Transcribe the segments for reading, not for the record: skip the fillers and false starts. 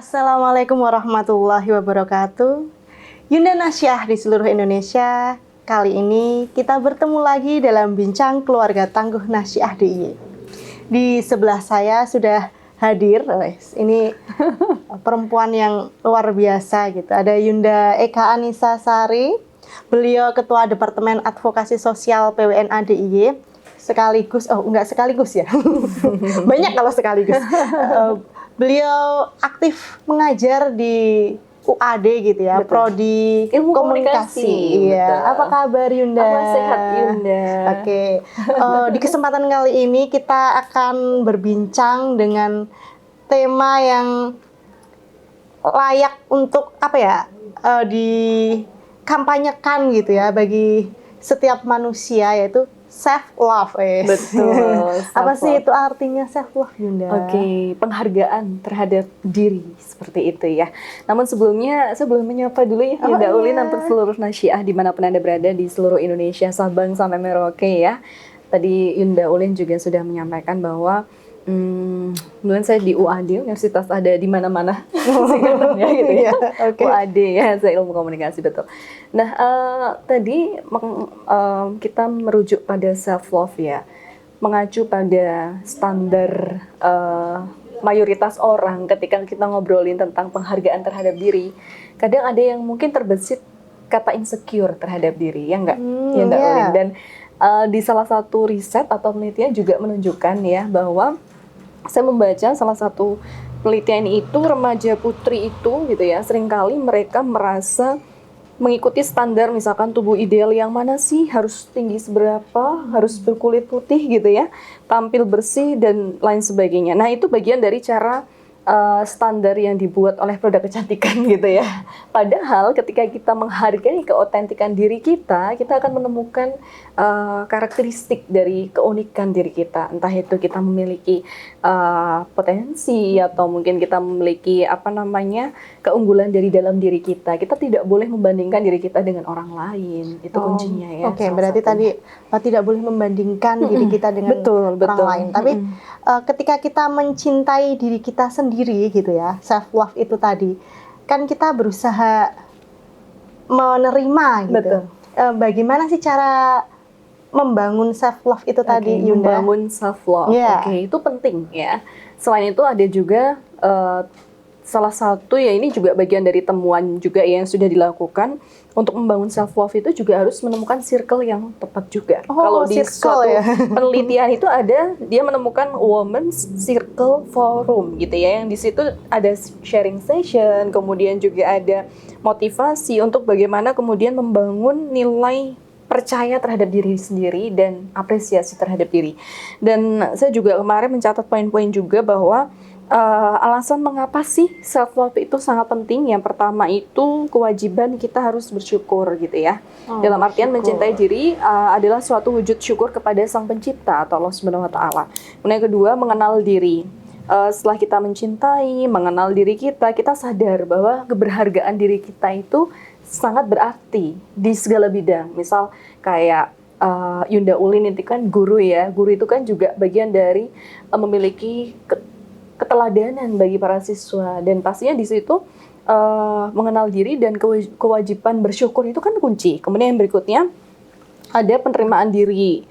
Assalamualaikum warahmatullahi wabarakatuh. Yunda Nasyah di seluruh Indonesia. Kali ini kita bertemu lagi dalam Bincang Keluarga Tangguh Nasyah DIY. Di sebelah saya sudah hadir, ini perempuan yang luar biasa gitu. Ada Yunda Eka Anissa Sari, beliau Ketua Departemen Advokasi Sosial PWNA DIY. Sekaligus, enggak sekaligus ya, banyak kalau sekaligus. Beliau aktif mengajar di UAD gitu ya, betul. Prodi Ilmu Komunikasi. Iya. Apa kabar Yunda? Sehat Yunda. Oke. Di kesempatan kali ini kita akan berbincang dengan tema yang layak untuk dikampanyekan gitu ya bagi setiap manusia, yaitu self love. Betul. Apa sih itu artinya self love, Yunda? Oke, penghargaan terhadap diri seperti itu ya. Namun sebelumnya saya belum menyapa dulu ya Yunda Ulin untuk seluruh Nasyah dimanapun Anda berada di seluruh Indonesia, Sabang sampai Merauke ya. Tadi Yunda Ulin juga sudah menyampaikan bahwa kemudian saya di UAD, universitas ada di mana-mana singkatannya gitu ya. Okay. UAD ya, saya ilmu komunikasi, betul. Nah, tadi kita merujuk pada self love ya, mengacu pada standar mayoritas orang ketika kita ngobrolin tentang penghargaan terhadap diri. Kadang ada yang mungkin terbesit kata insecure terhadap diri, ya enggak? Ya enggak, Ulin. Dan di salah satu riset atau penelitian juga menunjukkan ya bahwa saya membaca salah satu penelitian itu remaja putri itu gitu ya, seringkali mereka merasa mengikuti standar misalkan tubuh ideal yang mana sih, harus tinggi seberapa, harus berkulit putih gitu ya, tampil bersih dan lain sebagainya. Nah, itu bagian dari cara standar yang dibuat oleh produk kecantikan gitu ya. Padahal ketika kita menghargai keotentikan diri kita akan menemukan karakteristik dari keunikan diri kita. Entah itu kita memiliki potensi atau mungkin kita memiliki keunggulan dari dalam diri kita. Kita tidak boleh membandingkan diri kita dengan orang lain. Itu kuncinya ya. Oke, berarti tadi tidak boleh membandingkan diri kita dengan orang lain. Tapi ketika kita mencintai diri kita sendiri gitu ya, self love itu tadi, kan kita berusaha menerima gitu. Betul. Bagaimana sih cara membangun self love itu tadi, Yunda? Membangun self love, Oke, itu penting ya. Selain itu ada juga salah satu ya, ini juga bagian dari temuan juga yang sudah dilakukan. Untuk membangun self love itu juga harus menemukan circle yang tepat juga. Kalau di suatu penelitian itu ada, dia menemukan Women's Circle Forum gitu ya, yang di situ ada sharing session, kemudian juga ada motivasi untuk bagaimana kemudian membangun nilai percaya terhadap diri sendiri dan apresiasi terhadap diri. Dan saya juga kemarin mencatat poin-poin juga bahwa alasan mengapa sih self love itu sangat penting. Yang pertama itu kewajiban kita harus bersyukur gitu ya. Dalam artian mencintai diri adalah suatu wujud syukur kepada Sang Pencipta atau Allah Subhanahu wa taala. Kemudian yang kedua, mengenal diri. Setelah kita mencintai, mengenal diri kita sadar bahwa keberhargaan diri kita itu sangat berarti di segala bidang. Misal kayak Yunda Ulin itu kan guru ya. Guru itu kan juga bagian dari memiliki keteladanan bagi para siswa, dan pastinya di situ mengenal diri dan kewajiban bersyukur itu kan kunci. Kemudian yang berikutnya ada penerimaan diri.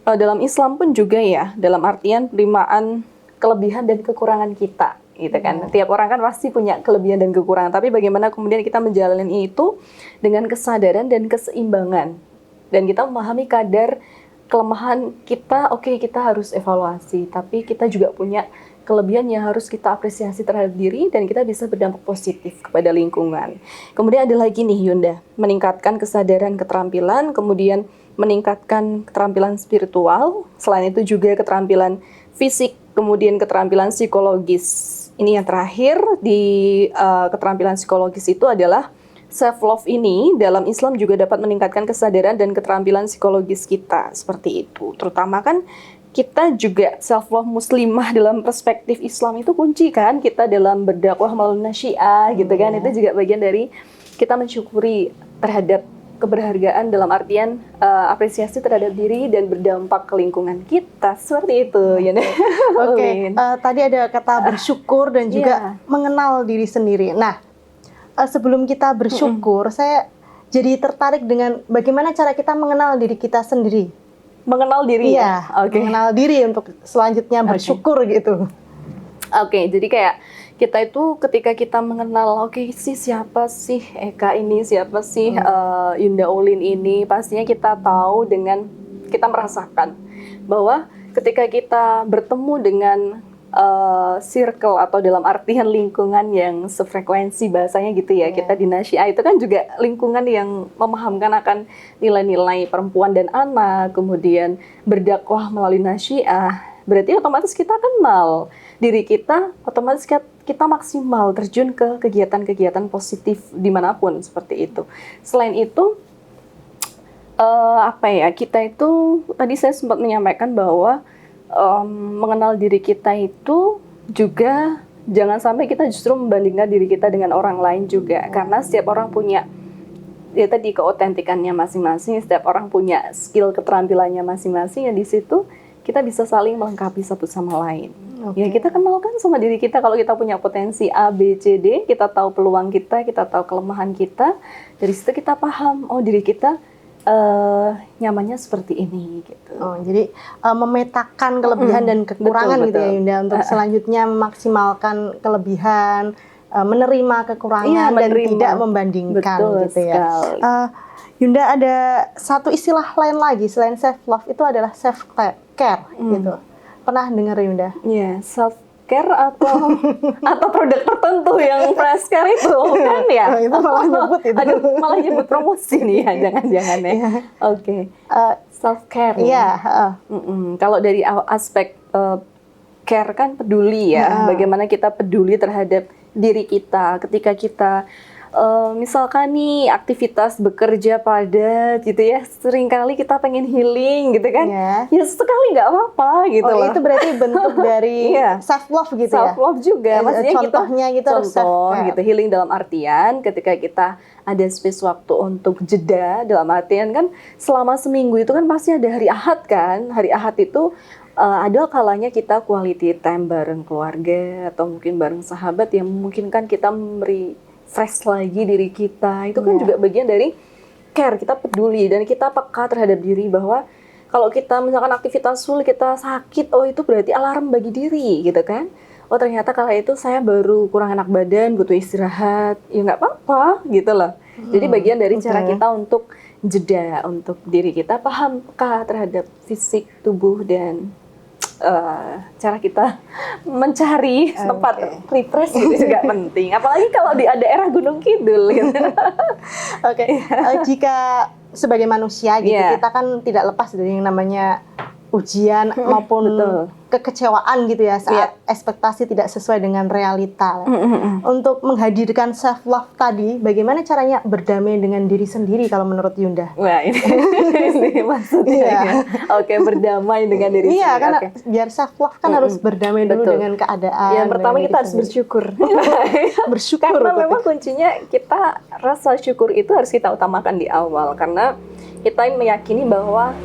Dalam Islam pun juga ya, dalam artian penerimaan kelebihan dan kekurangan kita gitu kan. Tiap orang kan pasti punya kelebihan dan kekurangan, tapi bagaimana kemudian kita menjalani itu dengan kesadaran dan keseimbangan, dan kita memahami kadar kelemahan kita. Oke, kita harus evaluasi, tapi kita juga punya kelebihan yang harus kita apresiasi terhadap diri, dan kita bisa berdampak positif kepada lingkungan. Kemudian ada lagi nih Yunda, meningkatkan kesadaran keterampilan, kemudian meningkatkan keterampilan spiritual, selain itu juga keterampilan fisik, kemudian keterampilan psikologis. Ini yang terakhir di keterampilan psikologis itu adalah self love ini dalam Islam juga dapat meningkatkan kesadaran dan keterampilan psikologis kita, seperti itu. Terutama kan kita juga self love muslimah dalam perspektif Islam itu kunci kan, kita dalam berdakwah melalui nasyia gitu kan, itu juga bagian dari kita mensyukuri terhadap keberhargaan dalam artian apresiasi terhadap diri dan berdampak ke lingkungan kita, seperti itu ya. Oke, tadi ada kata bersyukur dan juga mengenal diri sendiri. Nah, sebelum kita bersyukur, saya jadi tertarik dengan bagaimana cara kita mengenal diri kita sendiri. Mengenal diri ya? Mengenal diri untuk selanjutnya bersyukur gitu. Oke, jadi kayak kita itu ketika kita mengenal, siapa sih Eka ini, siapa sih Yunda Olin ini, pastinya kita tahu dengan kita merasakan bahwa ketika kita bertemu dengan circle atau dalam artian lingkungan yang sefrekuensi bahasanya gitu ya, kita di Nasyiah itu kan juga lingkungan yang memahamkan akan nilai-nilai perempuan dan anak, kemudian berdakwah melalui Nasyiah. Berarti otomatis kita kenal diri kita, otomatis kita maksimal terjun ke kegiatan-kegiatan positif dimanapun seperti itu. Selain itu, kita itu tadi saya sempat menyampaikan bahwa mengenal diri kita itu juga jangan sampai kita justru membandingkan diri kita dengan orang lain juga, karena setiap orang punya ya tadi keotentikannya masing-masing, setiap orang punya skill keterampilannya masing-masing, yang di situ kita bisa saling melengkapi satu sama lain. Ya kita kenalkan sama diri kita kalau kita punya potensi A, B, C, D, kita tahu peluang kita tahu kelemahan kita. Dari situ kita paham, diri kita nyamannya seperti ini gitu. Jadi memetakan kelebihan dan kekurangan betul, gitu ya Yunda, untuk selanjutnya memaksimalkan kelebihan, menerima kekurangan dan tidak membandingkan gitu ya. Yunda, ada satu istilah lain lagi selain self love, itu adalah self care gitu. Pernah dengar Yunda? Iya, self care atau produk tertentu yang fresh care itu kan ya? Itu malah nyebut itu. Aduh, malah nyebut promosi nih ya, jangan-jangan ya. Oke. Self care. Iya. Kalau dari aspek care kan peduli ya, bagaimana kita peduli terhadap diri kita ketika kita misalkan nih aktivitas bekerja padat gitu ya, seringkali kita pengen healing gitu kan, ya sekali nggak apa-apa gitu loh. Itu berarti bentuk dari self love gitu ya? Self love juga, maksudnya contohnya kita harus self care gitu, healing dalam artian ketika kita ada space waktu untuk jeda, dalam artian kan selama seminggu itu kan pasti ada hari Ahad kan, hari Ahad itu ada kalanya kita quality time bareng keluarga atau mungkin bareng sahabat yang memungkinkan kita memberi fresh lagi diri kita. Itu kan juga bagian dari care, kita peduli dan kita peka terhadap diri bahwa kalau kita misalkan aktivitas full, kita sakit, itu berarti alarm bagi diri gitu kan. Ternyata kala itu saya baru kurang enak badan, butuh istirahat, ya nggak apa-apa gitu loh. Jadi bagian dari cara kita untuk jeda, untuk diri kita paham peka terhadap fisik, tubuh, dan cara kita mencari tempat refresh itu juga penting. Apalagi kalau di daerah Gunung Kidul gitu. Jika sebagai manusia gitu, kita kan tidak lepas dari yang namanya ujian maupun kekecewaan gitu ya saat ekspektasi tidak sesuai dengan realita. Untuk menghadirkan self love tadi, bagaimana caranya berdamai dengan diri sendiri kalau menurut Yunda? Wah, ini maksudnya. Berdamai dengan diri sendiri. Iya, karena biar self love kan harus berdamai dulu dengan keadaan. Yang pertama kita harus bersyukur. Bersyukur. Karena memang kuncinya kita rasa syukur itu harus kita utamakan di awal, karena kita meyakini bahwa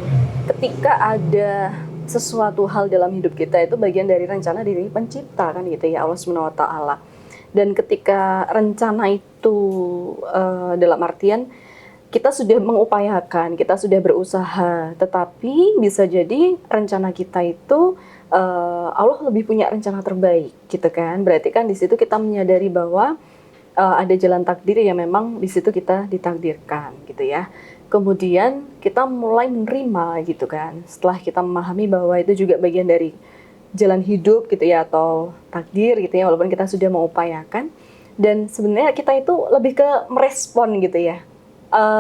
ketika ada sesuatu hal dalam hidup kita itu bagian dari rencana dari pencipta kan gitu ya, Allah SWT. Dan ketika rencana itu dalam artian kita sudah mengupayakan, kita sudah berusaha, tetapi bisa jadi rencana kita itu Allah lebih punya rencana terbaik gitu kan. Berarti kan di situ kita menyadari bahwa ada jalan takdir yang memang di situ kita ditakdirkan gitu ya. Kemudian kita mulai menerima gitu kan, setelah kita memahami bahwa itu juga bagian dari jalan hidup gitu ya, atau takdir gitu ya, walaupun kita sudah mengupayakan. Dan sebenarnya kita itu lebih ke merespon gitu ya,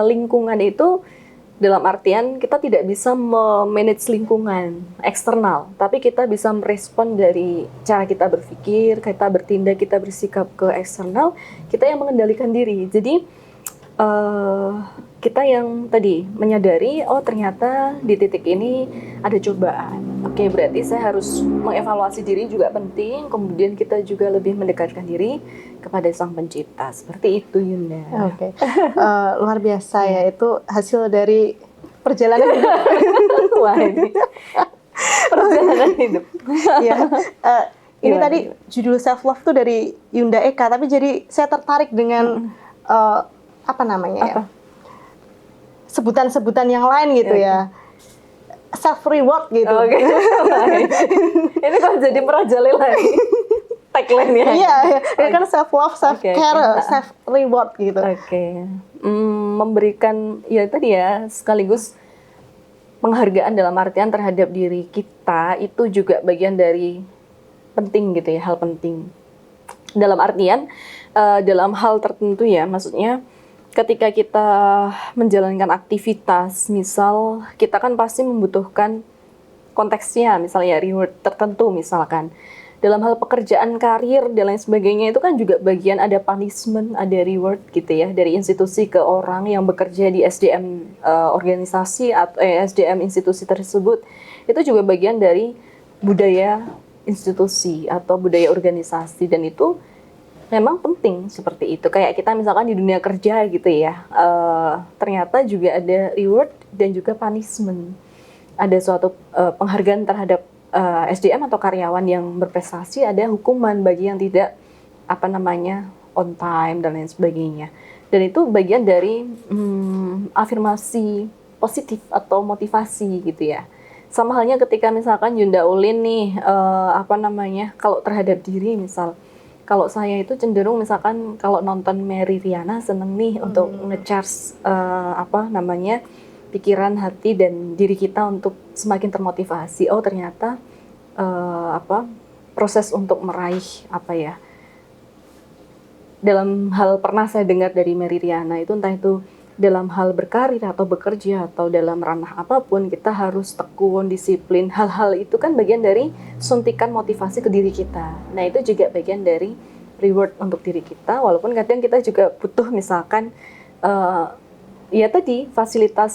lingkungan itu dalam artian kita tidak bisa memanage lingkungan eksternal, tapi kita bisa merespon dari cara kita berpikir, kita bertindak, kita bersikap ke eksternal, kita yang mengendalikan diri. Jadi kita yang tadi menyadari, ternyata di titik ini ada cobaan. Oke, berarti saya harus mengevaluasi diri juga penting, kemudian kita juga lebih mendekatkan diri kepada Sang Pencipta. Seperti itu, Yunda. Oke. Luar biasa ya, itu hasil dari perjalanan hidup. Wah, ini perjalanan hidup. Ya. Ini Gimana? tadi judul self love tuh dari Yunda Eka, tapi jadi saya tertarik dengan apa namanya ya? Apa? Sebutan-sebutan yang lain gitu ya. Self reward gitu. Oke. Baik. Ini kok jadi merajalela nih tagline-nya. Iya, ini kan self love, self Oke, care, oke. self reward gitu. Oke. Memberikan ya tadi ya sekaligus penghargaan dalam artian terhadap diri kita itu juga bagian dari penting gitu ya, hal penting. Dalam artian dalam hal tertentu ya, maksudnya ketika kita menjalankan aktivitas, misal kita kan pasti membutuhkan konteksnya, misalnya reward tertentu misalkan. Dalam hal pekerjaan, karir, dan lain sebagainya itu kan juga bagian ada punishment, ada reward gitu ya, dari institusi ke orang yang bekerja di SDM organisasi atau SDM institusi tersebut. Itu juga bagian dari budaya institusi atau budaya organisasi, dan itu memang penting seperti itu. Kayak kita misalkan di dunia kerja gitu ya, ternyata juga ada reward dan juga punishment. Ada suatu penghargaan terhadap SDM atau karyawan yang berprestasi, ada hukuman bagi yang tidak on time dan lain sebagainya. Dan itu bagian dari afirmasi positif atau motivasi gitu ya. Sama halnya ketika misalkan Yunda Ulin nih kalau terhadap diri misal. Kalau saya itu cenderung misalkan kalau nonton Mary Riana seneng nih untuk nge-charge pikiran, hati, dan diri kita untuk semakin termotivasi. Oh ternyata proses untuk meraih dalam hal pernah saya dengar dari Mary Riana itu, entah itu dalam hal berkarir atau bekerja atau dalam ranah apapun, kita harus tekun, disiplin. Hal-hal itu kan bagian dari suntikan motivasi ke diri kita. Nah itu juga bagian dari reward untuk diri kita, walaupun kadang kita juga butuh misalkan fasilitas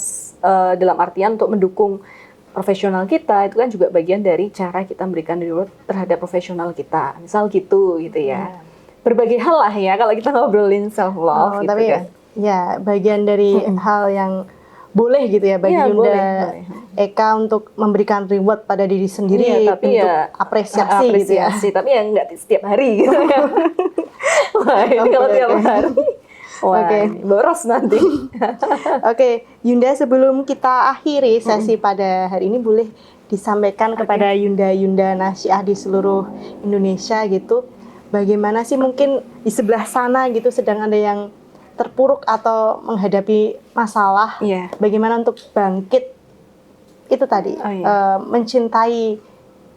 dalam artian untuk mendukung profesional kita, itu kan juga bagian dari cara kita memberikan reward terhadap profesional kita. Misal gitu ya. Berbagai hal lah ya kalau kita ngobrolin self love gitu tapi kan. ya bagian dari hal yang boleh gitu ya bagi Iya, Yunda boleh. Eka untuk memberikan reward pada diri sendiri, Iya, tapi untuk ya apresiasi gitu ya. tapi ya nggak setiap hari gitu ya. Wah, ini kalau Oke, tiap oke. hari. Wah, Oke. ini boros nanti. Oke, Yunda, sebelum kita akhiri sesi pada hari ini, boleh disampaikan kepada Yunda Nasiah di seluruh Indonesia gitu, bagaimana sih mungkin di sebelah sana gitu sedang ada yang terpuruk atau menghadapi masalah, Iya. bagaimana untuk bangkit itu tadi, Oh, iya. mencintai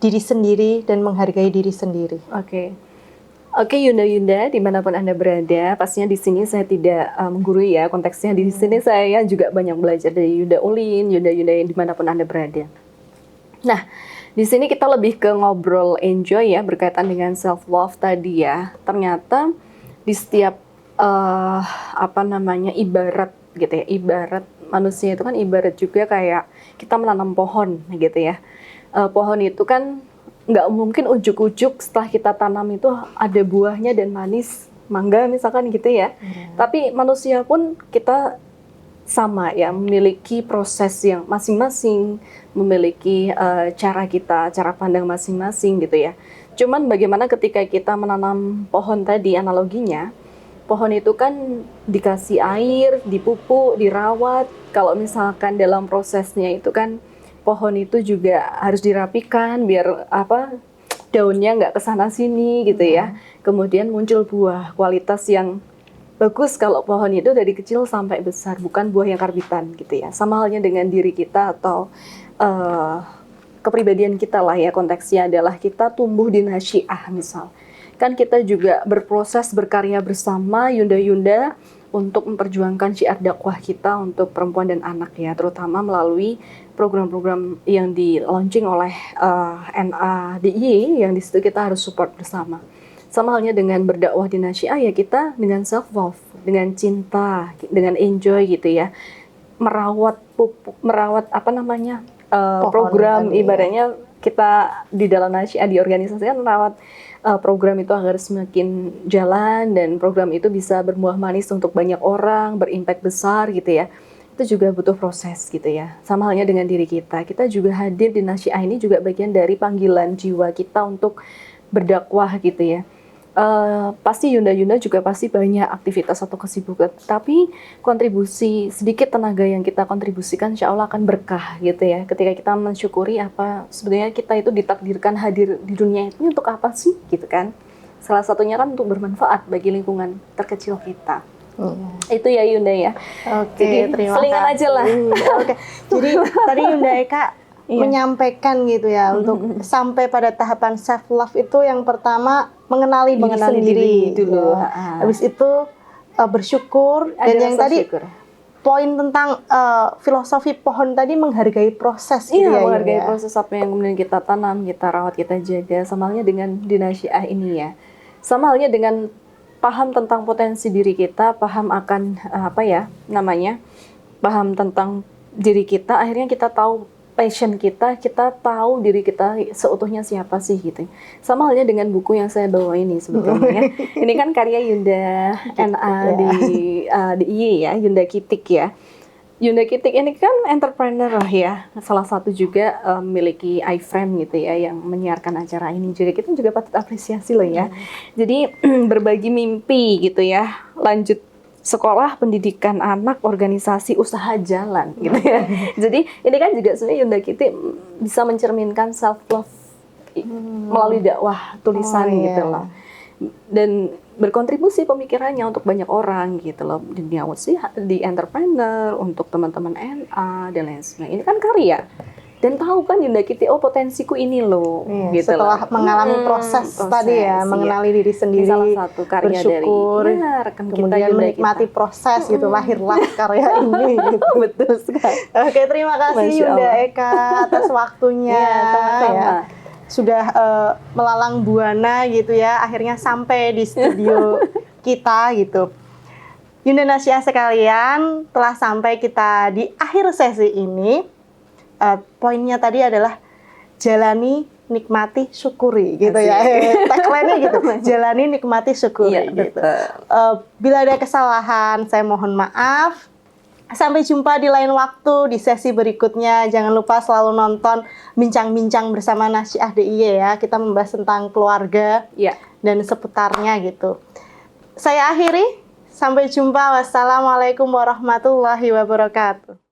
diri sendiri dan menghargai diri sendiri. Oke, Yunda, dimanapun Anda berada, pastinya di sini saya tidak menggurui ya, konteksnya di sini saya juga banyak belajar dari Yunda Ulin, Yunda yang dimanapun Anda berada. Nah, di sini kita lebih ke ngobrol enjoy ya, berkaitan dengan self love tadi ya. Ternyata di setiap ibarat gitu ya, ibarat manusia itu kan ibarat juga kayak kita menanam pohon gitu ya. Pohon itu kan nggak mungkin ujuk-ujuk setelah kita tanam itu ada buahnya dan manis, mangga misalkan gitu ya. Tapi manusia pun kita sama ya, memiliki proses yang masing-masing, memiliki cara pandang masing-masing gitu ya. Cuman bagaimana ketika kita menanam pohon tadi, analoginya, pohon itu kan dikasih air, dipupuk, dirawat. Kalau misalkan dalam prosesnya itu kan pohon itu juga harus dirapikan biar daunnya nggak kesana sini gitu ya. Kemudian muncul buah kualitas yang bagus kalau pohon itu dari kecil sampai besar, bukan buah yang karbitan gitu ya. Sama halnya dengan diri kita atau kepribadian kita lah ya, konteksnya adalah kita tumbuh di nasyiah misal. Kan kita juga berproses berkarya bersama Yunda untuk memperjuangkan syiar dakwah kita untuk perempuan dan anak ya, terutama melalui program-program yang di-launching oleh NADIY yang di situ kita harus support bersama. Sama halnya dengan berdakwah di Nasyiah ya, kita dengan self love, dengan cinta, dengan enjoy gitu ya. Merawat program Pohon ibaratnya kita di dalam Nasyiah di organisasi kan merawat program itu agar semakin jalan dan program itu bisa berbuah manis untuk banyak orang, berimpact besar gitu ya. Itu juga butuh proses gitu ya. Sama halnya dengan diri kita. Kita juga hadir di Nasyiah ini juga bagian dari panggilan jiwa kita untuk berdakwah gitu ya. Pasti Yunda juga pasti banyak aktivitas atau kesibukan, tapi kontribusi sedikit tenaga yang kita kontribusikan insya Allah akan berkah gitu ya, ketika kita mensyukuri apa sebenarnya kita itu ditakdirkan hadir di dunia ini untuk apa sih gitu kan. Salah satunya kan untuk bermanfaat bagi lingkungan terkecil kita. Itu ya Yunda ya. Oke, terima kasih. Selingan aja lah. Oke. Jadi tadi Yunda Eka menyampaikan gitu ya, untuk sampai pada tahapan self love itu yang pertama mengenali diri sendiri dulu. Habis itu bersyukur, dan yang tadi poin tentang filosofi pohon tadi menghargai proses gitu ya. Menghargai proses apa yang kemudian kita tanam, kita rawat, kita jaga. Sama halnya dengan di Nasyiah ini ya. Sama halnya dengan paham tentang potensi diri kita, paham akan paham tentang diri kita, akhirnya kita tahu passion kita tahu diri kita seutuhnya siapa sih gitu. Sama halnya dengan buku yang saya bawa ini sebetulnya. Ini kan karya Yunda NA di IY ya, Yunda Kitik ya. Yunda Kitik ini kan entrepreneur lah ya, salah satu juga memiliki iFrame gitu ya yang menyiarkan acara ini juga. Kita juga patut apresiasi loh ya. Jadi berbagi mimpi gitu ya, lanjut sekolah, pendidikan anak, organisasi, usaha jalan gitu ya. Jadi ini kan juga sebenarnya Yunda Kitik bisa mencerminkan self love melalui dakwah tulisan gitu loh. Dan berkontribusi pemikirannya untuk banyak orang gitu loh. Di entrepreneur, untuk teman-teman NA dan lain sebagainya. Ini kan karya. Dan tahu kan Yunda Kitik, oh potensiku ini loh. Gitu setelah mengalami proses tadi ya, mengenali diri sendiri, salah satu karya bersyukur, dari rekan kita kemudian Yunda menikmati proses gitu, lahirlah karya ini. Gitu. Betul sekali. Oke, terima kasih Yunda Eka atas waktunya. Sama-sama. Ya. Sudah melalang buana gitu ya, akhirnya sampai di studio kita gitu. Yunda Nasyiah sekalian, telah sampai kita di akhir sesi ini. Poinnya tadi adalah jalani, nikmati, syukuri gitu. Asik. Ya. Tagline-nya gitu. Jalani, nikmati, syukuri gitu. Bila ada kesalahan, saya mohon maaf. Sampai jumpa di lain waktu di sesi berikutnya. Jangan lupa selalu nonton bincang-bincang bersama Nasyiah DIY ya. Kita membahas tentang keluarga dan seputarnya gitu. Saya akhiri. Sampai jumpa. Wassalamualaikum warahmatullahi wabarakatuh.